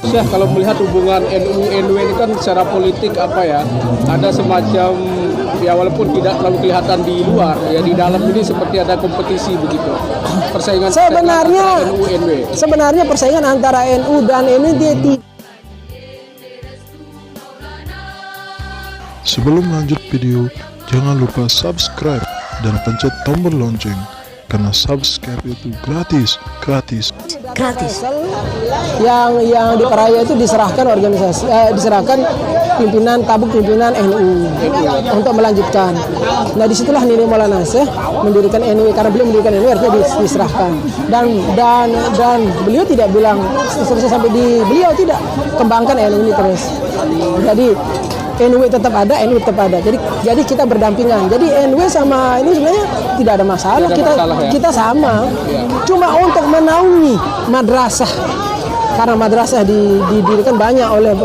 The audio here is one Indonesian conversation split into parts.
Syekh, kalau melihat hubungan NU-NW ini kan secara politik ada semacam walaupun tidak terlalu kelihatan di luar, di dalam ini seperti ada kompetisi begitu. Persaingan sebenarnya persaingan antara NU dan NW dia Sebelum lanjut video, jangan lupa subscribe dan pencet tombol lonceng karena subscribe itu gratis. Yang diperaya itu diserahkan pimpinan tabuk pimpinan NU untuk melanjutkan. Nah, disitulah Nini Maulana Syekh mendirikan NU, karena beliau mendirikan NU artinya diserahkan. Dan beliau tidak bilang selesai sampai di beliau tidak kembangkan NU ini terus. Jadi NW tetap ada, NU tetap ada. Jadi kita berdampingan. Jadi NW sama ini sebenarnya tidak ada masalah. Kita sama. Cuma untuk menaungi madrasah, karena madrasah didirikan banyak oleh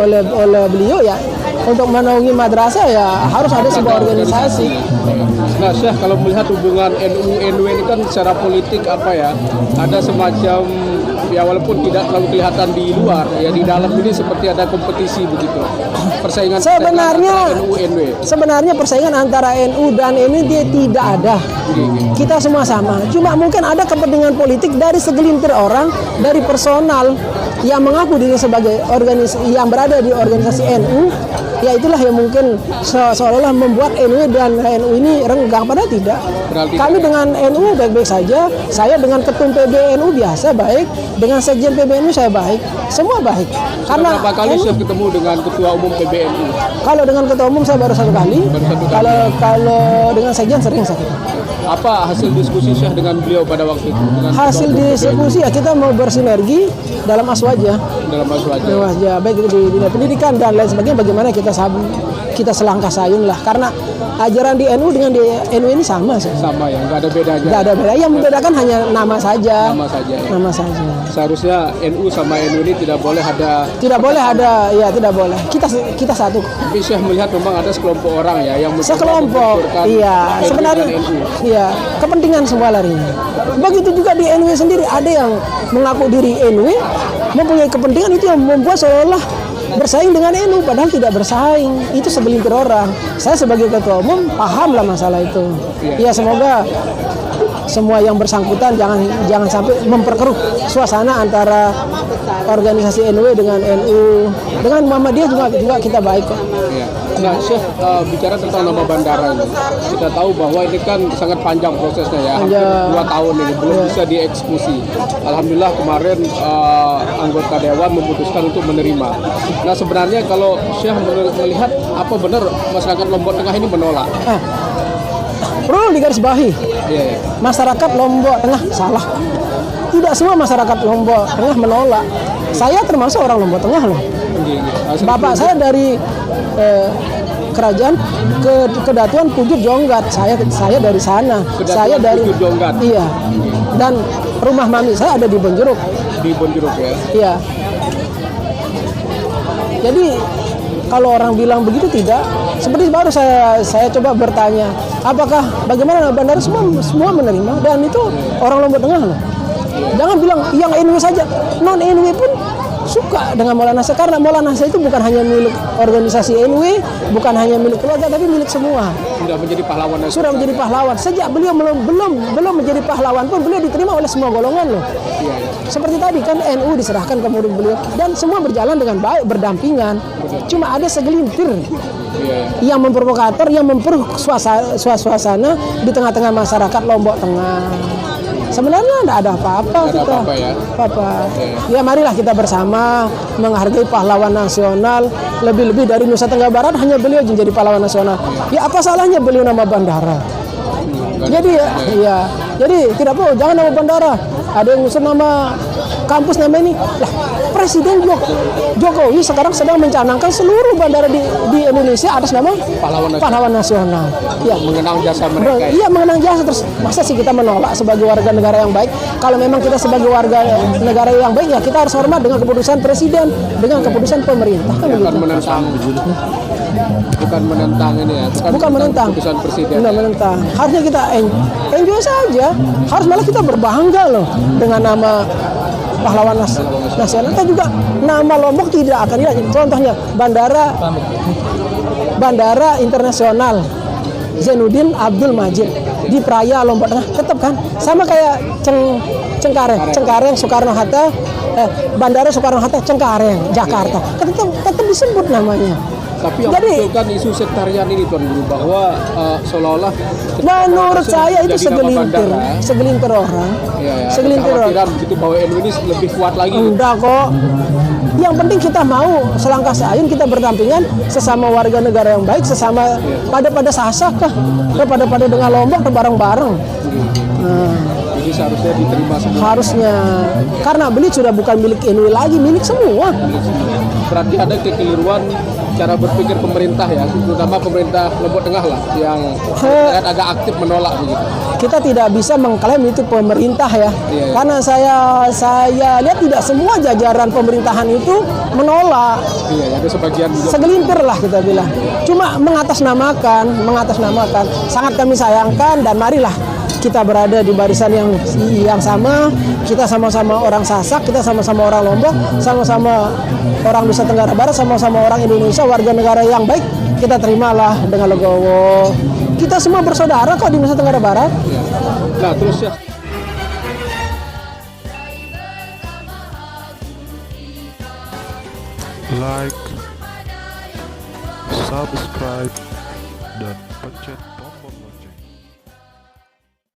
beliau ya. Untuk menaungi madrasah ya harus ada sebuah organisasi. Nah, Syekh, kalau melihat hubungan NU-NW ini kan secara politik ada semacam walaupun tidak terlalu kelihatan di luar, di dalam ini seperti ada kompetisi begitu. Persaingan sebenarnya persaingan antara NU dan NW dia tidak ada. Kita semua sama. Cuma mungkin ada kepentingan politik dari segelintir orang, dari personal yang mengaku diri sebagai yang berada di organisasi NU. Ya itulah yang mungkin seolah-olah membuat NW dan NU ini renggang, padahal tidak. Kami dengan NU baik-baik saja. Saya dengan ketum PBNU biasa baik, dengan sekjen PBNU saya baik, semua baik. Karena berapa kali Syekh ketemu dengan ketua umum PBNU? Kalau dengan ketua umum saya baru satu kali. Kalau dengan sekjen sering saya ketemu. Apa hasil diskusi Syekh dengan beliau pada waktu itu? Hasil diskusi ya kita mau bersinergi dalam aswaja. Baik itu di dunia pendidikan dan lain sebagainya, bagaimana kita selangkah sayung lah, karena ajaran di NU dengan di NW ini sama sih. Sama ya, nggak ada bedanya. Nggak ada beda. Yang membedakan hanya nama saja. Nama saja. Seharusnya NU sama NW ini tidak boleh ada. Tidak boleh. Kita satu. Tapi Syekh melihat memang ada sekelompok orang yang sekelompok. Iya, sebenarnya kepentingan semua larinya. Begitu juga di NW sendiri, ada yang mengaku diri NW, mempunyai kepentingan itu yang membuat seolah bersaing dengan NU, padahal tidak bersaing. Itu segelintir orang. Saya sebagai ketua umum pahamlah masalah itu. Ya semoga semua yang bersangkutan jangan sampai memperkeruh suasana antara organisasi NW dengan NU. Dengan Muhammadiyah juga kita baik kok. Nah, Syekh, bicara tentang nama bandara ini, kita tahu bahwa ini kan sangat panjang prosesnya hampir 2 tahun ini belum bisa dieksekusi. Alhamdulillah kemarin anggota dewan memutuskan untuk menerima. Nah, sebenarnya kalau Syekh melihat apa benar masyarakat Lombok Tengah ini menolak? Perlu digarisbawahi, masyarakat Lombok Tengah salah. Tidak semua masyarakat Lombok Tengah menolak. Saya termasuk orang Lombok Tengah loh. Bapak saya dari kerajaan Kedatuan Pujur Jonggat. Saya dari sana. Saya dari Pujur Jonggat. Iya. Dan rumah mami saya ada di Bonjeruk. Di Bonjeruk ya. Iya. Jadi kalau orang bilang begitu tidak, seperti baru saya coba bertanya, apakah bagaimana bandara semua menerima, dan itu orang Lombok Tengah loh. Jangan bilang yang NW saja, non NW pun suka dengan Maulana Syekh, karena Maulana Syekh itu bukan hanya milik organisasi NW, bukan hanya milik keluarga, tapi milik semua. Sudah menjadi pahlawan. Sudah menjadi pahlawan. Sejak beliau belum menjadi pahlawan pun beliau diterima oleh semua golongan loh. Seperti tadi kan NU diserahkan ke murid beliau dan semua berjalan dengan baik, berdampingan. Cuma ada segelintir yang memprovokator, yang memperuh suasana di tengah-tengah masyarakat Lombok Tengah. Sebenarnya tidak ada apa-apa kita. Ya marilah kita bersama menghargai pahlawan nasional. Lebih-lebih dari Nusa Tenggara Barat hanya beliau yang jadi pahlawan nasional. Ya apa salahnya beliau nama bandara? Jadi jadi tidak perlu, jangan nama bandara. Ada yang ngusir nama kampus nama ini. Lah, Presiden Jokowi sekarang sedang mencanangkan seluruh bandara di Indonesia atas nama pahlawan nasional. Ya, mengenang jasa mereka. Iya, mengenang jasa. Terus masa sih kita menolak sebagai warga negara yang baik? Kalau memang kita sebagai warga negara yang baik, ya kita harus hormat dengan keputusan presiden, dengan keputusan pemerintah kan begitu. Bukan menentang ini ya. Bukan menentang keputusan presiden. Bukan menentang. Harusnya kita enjoy saja. Harus malah kita berbangga loh dengan nama pahlawan nasional. Kita juga nama Lombok tidak akan hilang. Contohnya Bandara Internasional Zainuddin Abdul Majid di Praia Lombok Tengah tetap kan sama kayak Cengkareng Soekarno-Hatta, Bandara Soekarno-Hatta Cengkareng Jakarta tetap disebut namanya. Tapi yang munculkan isu sektarian ini Tuan Guru bahwa seolah-olah menurut saya itu jadi nama bandara, segelintir orang. Segelintir orang. Kekhawatiran begitu bahwa NU ini lebih kuat lagi. Enggak kok. Yang penting kita mau selangkah seayun kita berdampingan sesama warga negara yang baik, sesama pada sasak kah, pada dengan Lombok bareng-bareng. Jadi seharusnya diterima semua. Harusnya, karena beliau sudah bukan milik NU lagi, milik semua. Berarti ada kekeliruan cara berpikir pemerintah ya, terutama pemerintah Lombok Tengah lah yang agak aktif menolak begitu. Kita tidak bisa mengklaim itu pemerintah ya, karena saya lihat tidak semua jajaran pemerintahan itu menolak. Iya, ada sebagian juga. Segelintir lah kita bilang. Cuma mengatasnamakan, sangat kami sayangkan dan marilah kita berada di barisan yang sama, kita sama-sama orang Sasak, kita sama-sama orang Lombok, sama-sama orang Nusa Tenggara Barat, sama-sama orang Indonesia, warga negara yang baik, kita terimalah dengan legowo. Kita semua bersaudara kok di Nusa Tenggara Barat. Nah, terus ya. Like, subscribe, dan pencet